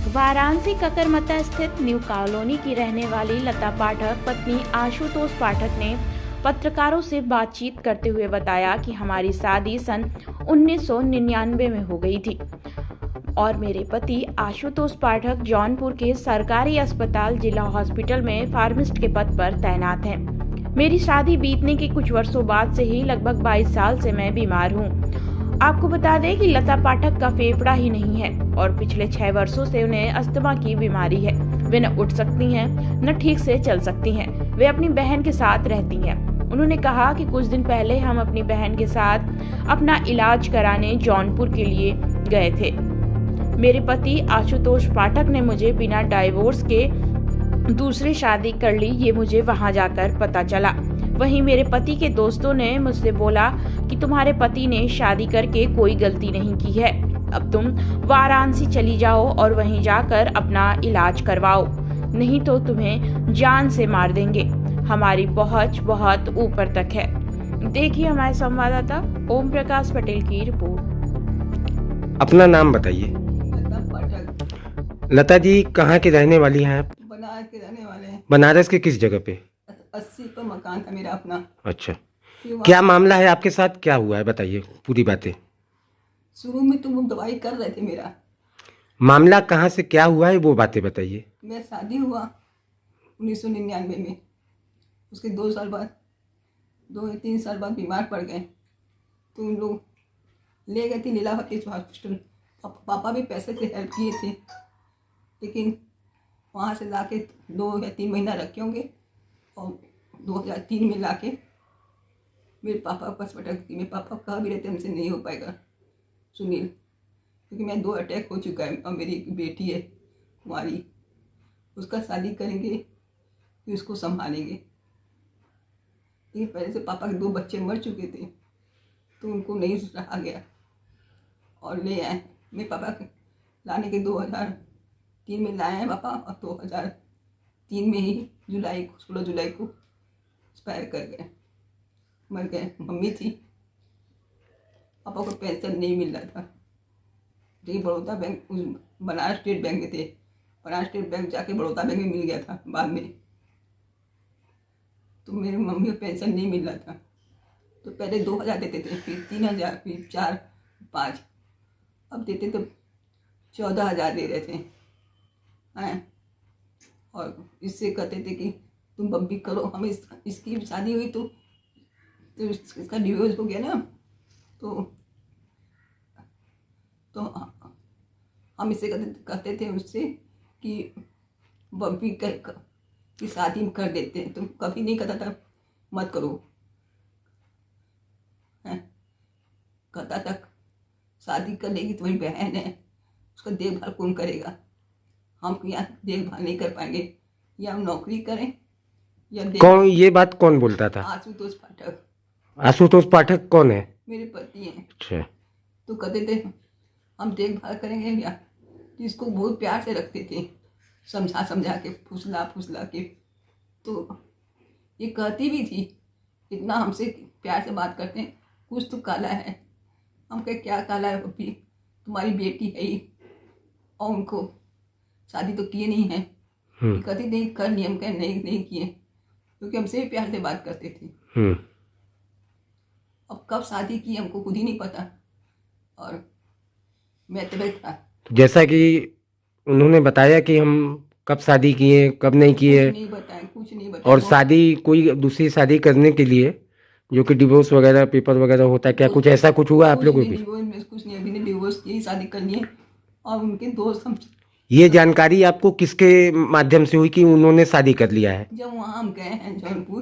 वाराणसी ककरमता स्थित new colony की रहने वाली लता पाठक पत्नी आशुतोष पाठक ने पत्रकारों से बातचीत करते हुए बताया कि हमारी शादी सन 1999 में हो गई थी और मेरे पति आशुतोष पाठक जौनपुर के सरकारी अस्पताल जिला हॉस्पिटल में फार्मासिस्ट के पद पर तैनात हैं। मेरी शादी बीतने के कुछ वर्षों बाद से ही लगभग 22 साल से मैं बीमार हूँ। आपको बता दें कि लता पाठक का फेफड़ा ही नहीं है और पिछले 6 वर्षों से उन्हें अस्थमा की बीमारी है। वे न उठ सकती हैं, न ठीक से चल सकती हैं। वे अपनी बहन के साथ रहती हैं। उन्होंने कहा कि कुछ दिन पहले हम अपनी बहन के साथ अपना इलाज कराने जौनपुर के लिए गए थे। मेरे पति आशुतोष पाठक ने मुझे बिना डाइवोर्स के दूसरी शादी कर ली, ये मुझे वहां जाकर पता चला। वहीं मेरे पति के दोस्तों ने मुझसे बोला कि तुम्हारे पति ने शादी करके कोई गलती नहीं की है, अब तुम वाराणसी चली जाओ और वहीं जाकर अपना इलाज करवाओ, नहीं तो तुम्हें जान से मार देंगे। हमारी पहुंच बहुत ऊपर तक है। देखिए हमारे संवाददाता ओम प्रकाश पटेल की रिपोर्ट। अपना नाम बताइए। लता जी कहाँ के रहने वाली हैं आप? बनारस के रहने वाले हैं। बनारस के किस जगह पे? 80 पर मकान था मेरा अपना। अच्छा, क्या मामला है आपके साथ, क्या हुआ है बताइए पूरी बातें। शुरू में तो वो दवाई कर रहे थे मेरा। मामला कहाँ से क्या हुआ है वो बातें बताइए। मेरा शादी हुआ 1999 में, उसके 2 साल बाद 2 या 3 साल बाद बीमार पड़ गए तो उन लोग ले गए थे लीलावती हॉस्पिटल। पापा भी पैसे से हेल्प किए थे, लेकिन वहाँ से लाके 2 या 3 महीना रखे होंगे और 2003 में लाके मेरे पापा बस पटक दी। मेरे पापा कहा भी रहते हमसे नहीं हो पाएगा सुनील, क्योंकि मैं 2 अटैक हो चुका है और मेरी एक बेटी है कुंवारी, उसका शादी करेंगे फिर उसको संभालेंगे। लेकिन पहले से पापा के 2 बच्चे मर चुके थे तो उनको नहीं रहा गया और ले आए। मेरे पापा के लाने के 2003 में लाए हैं पापा, और 2003 में ही 16 जुलाई को एक्सपायर कर गए, मर गए। मम्मी थी, पापा को पेंशन नहीं मिल रहा था, लेकिन Baroda bank Banaras state bank में थे। बनारस स्टेट बैंक जाके बड़ौदा बैंक में मिल गया था बाद में, तो मेरी मम्मी को पेंशन नहीं मिल रहा था। तो पहले 2000 देते थे, फिर 3000, फिर 4, 5, अब देते तो 14000 दे रहे थे हैं। और इससे कहते थे कि तुम अब भी करो। हमें इसकी शादी हुई तो इसका डिवोर्स हो गया ना, तो हम इससे कहते थे उससे कि बब्बी की शादी में कर देते हैं। तुम कभी नहीं कहता था मत करो, कहता था शादी कर लेगी तुम्हारी बहन है, उसका देखभाल कौन करेगा, हम यहाँ देखभाल नहीं कर पाएंगे, या हम नौकरी करें या कौन ये बात कौन बोलता था? आशुतोष पाठक। आशुतोष पाठक कौन है? मेरे पति हैं। अच्छा, तो कहते थे हम देखभाल करेंगे, या इसको बहुत प्यार से रखते थे, समझा के फुसला के। तो ये कहती भी थी इतना हमसे प्यार से बात करते हैं, कुछ तो काला है। हम कहे क्या काला है पप्पी, तुम्हारी बेटी है ही और उनको शादी तो किए नहीं है। कहती नहीं कर ली, हम कहे नहीं किए, क्योंकि हमसे भी प्यार से बात करते थे। अब कब शादी की हमको खुद ही नहीं पता, और मैं तबीयत खराब। जैसा कि उन्होंने बताया कि हम कब शादी किए कब नहीं किए, कुछ नहीं बताया। और शादी कोई दूसरी शादी करने के लिए जो कि डिवोर्स वगैरह पेपर वगैरह होता है, क्या कुछ ऐसा कुछ हुआ आप लोगों को? कुछ नहीं, अभी डिवोर्स की शादी करनी है। और उनके दोस्त हम, ये जानकारी आपको किसके माध्यम से हुई कि उन्होंने शादी कर लिया है? जब वहाँ हम गए हैं जौनपुर,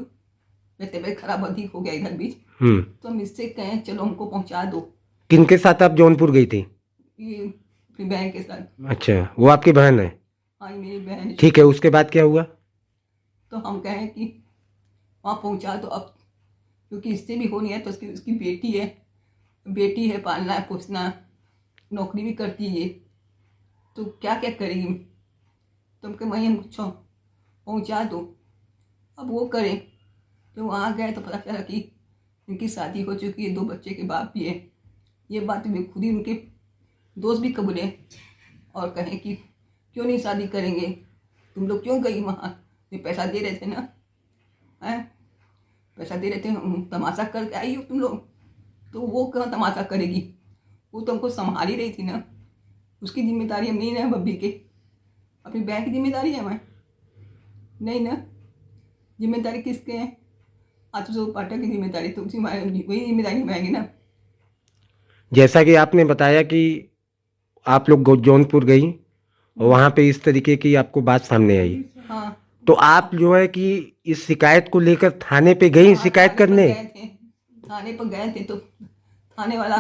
मेरी तबीयत खराब अधिक हो गया इधर बीच, तो हम इससे कहें चलो हमको पहुँचा दो। किनके साथ आप जौनपुर गई थी? ये अपनी बहन के साथ। अच्छा, वो आपकी बहन है? हाँ, ये मेरी बहन है। ठीक है, उसके बाद क्या हुआ? तो हम कहें कि वहाँ पहुँचा दो अब, क्योंकि इससे भी हो नहीं है तो उसकी बेटी है, पालना है पोसना, नौकरी भी करती है, तो क्या क्या करेगी। तो हमको वहीं हमको पहुँचा दो, अब वो करें। तो वहाँ गए तो पता चला कि इनकी शादी हो चुकी है, 2 बच्चे के बाप भी है। ये बात भी खुद ही उनके दोस्त भी कबूले और कहें कि क्यों नहीं शादी करेंगे, तुम लोग क्यों गई वहाँ, ये पैसा दे रहे थे ना, हैं पैसा दे रहे थे, तमाशा करके आई हो तुम लोग, तो वो कहाँ तमाशा करेगी, वो तो हमको संभाल ही रही थी ना, उसकी जिम्मेदारी हम नहीं ना बब्बी के, अपनी बहन की जिम्मेदारी है हमें नहीं ना, जिम्मेदारी किसके हैं, आशुतोष पाठक की जिम्मेदारी, तो उसी वही जिम्मेदारी निभाएंगे ना। जैसा कि आपने बताया कि आप लोग जौनपुर गई और वहाँ पे इस तरीके की आपको बात सामने आई, हाँ तो आप जो है कि इस शिकायत को लेकर थाने पे गई शिकायत करने? थाने पर गए थे, तो थाने वाला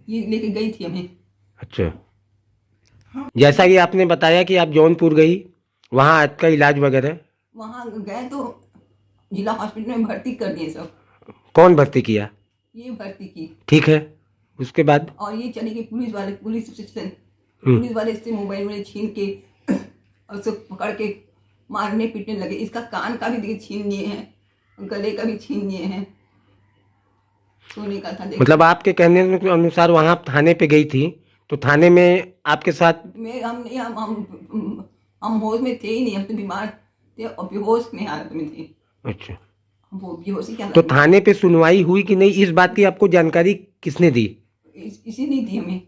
ये लेके गई थी हमें। अच्छा, जैसा कि आपने बताया कि आप जौनपुर गई, वहाँ आपका इलाज वगैरह? वहाँ गए तो जिला हॉस्पिटल में भर्ती कर दिए सब। कौन भर्ती किया? ये भर्ती की, ठीक है, उसके बाद? और ये चली गई पुलिस वाले, पुलिस वाले इससे मोबाइल में छीन के और उसे पकड़ के मारने पीटने लगे, इसका कान का भी देखिए छीन लिए हैं, गले का भी छीन लिए हैं, सोने का था देखिए। मतलब आपके कहने के अनुसार वहाँ आप थाने पे गई थी, तो थाने में आपके साथ? हम होश में थे ही नहीं, हम तो बीमार थे और बेहोश में हालत में थे। अच्छा, वो बेहोशी क्या तो थाने पे सुनवाई हुई कि नहीं, इस बात की आपको जानकारी किसने दी? इसी नहीं दी हमें।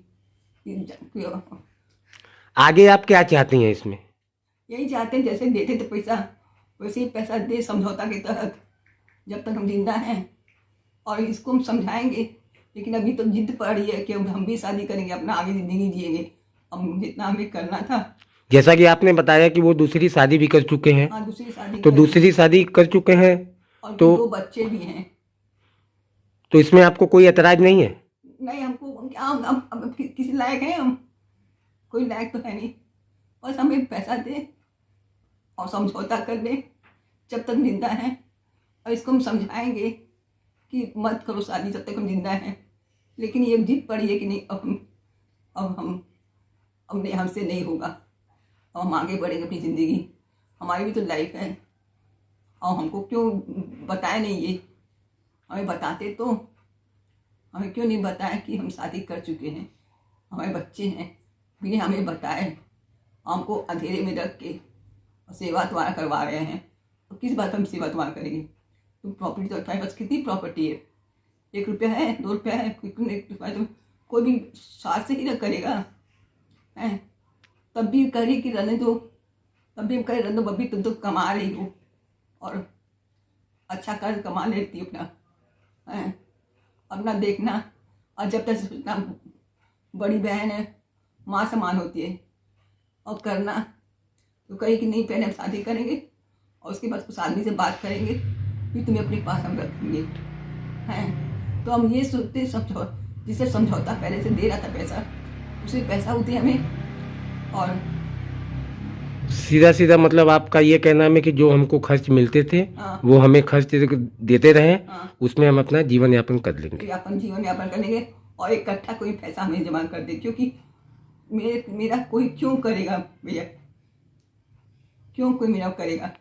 आगे आप क्या चाहती हैं इसमें? यही चाहते हैं जैसे देते थे पैसा वैसे ही पैसा दे, समझौता के तहत, जब तक हम जिंदा हैं, और इसको हम समझाएंगे, लेकिन अभी तो जिद पड़ रही है कि हम भी शादी करेंगे, अपना आगे ज़िंदगी जिएंगे, हम जितना हमें करना था। जैसा कि आपने बताया कि वो दूसरी शादी भी कर चुके हैं, हाँ दूसरी शादी तो दूसरी शादी कर चुके हैं, और तो 2 बच्चे भी हैं। तो इसमें आपको कोई एतराज नहीं है? नहीं, हमको क्या, अब किसी लायक हैं हम? कोई लायक तो है नहीं, बस हमें पैसा दे और समझौता कर ले जब तक जिंदा हैं, और इसको हम समझाएंगे कि मत करो शादी जब तक हम जिंदा हैं, लेकिन ये जिद पड़ी है कि नहीं, अब नहीं, हमसे नहीं होगा, अब हम आगे बढ़ेंगे अपनी ज़िंदगी, हमारी भी तो लाइफ है, और हमको क्यों बताया नहीं ये, हमें बताते तो, हमें क्यों नहीं बताया कि हम शादी कर चुके हैं, हमारे बच्चे हैं, बिना हमें बताए हमको अंधेरे में रख के सेवा तुम्हारा करवा रहे हैं, तो किस बात हम सेवा तुम्हारा करेंगे? तुम प्रॉपर्टी तो तुम्हारे पास कितनी प्रॉपर्टी है, 1 रुपया है, 2 रुपया है, तो कोई भी साथ से ही ना करेगा, हैं? तब भी करी कि रहने दो, तब भी हम कहे रहने दो, बब्बी तुम तो कमा रही हो और अच्छा कर कमा लेती अपना, हैं? अपना देखना, और जब तक इतना बड़ी बहन है, माँ समान होती है, और करना तो कही कि नहीं पहले हम शादी करेंगे और उसके बाद उस आदमी से बात करेंगे, फिर तुम्हें अपने पास हम रखेंगे, हैं? तो हम ये सोचते जिसे समझौता पहले से दे रहा था पैसा, उसे पैसा होते हमें, और सीधा सीधा मतलब आपका ये कहना है कि जो हमको खर्च मिलते थे, हाँ। वो हमें खर्च देते रहे, हाँ। उसमें हम अपना जीवन यापन कर लेंगे, अपन जीवन यापन कर लेंगे, और इकट्ठा कोई पैसा हमें जमा कर दे, क्योंकि मेरा कोई क्यों करेगा भैया, क्यों कोई मेरा करेगा?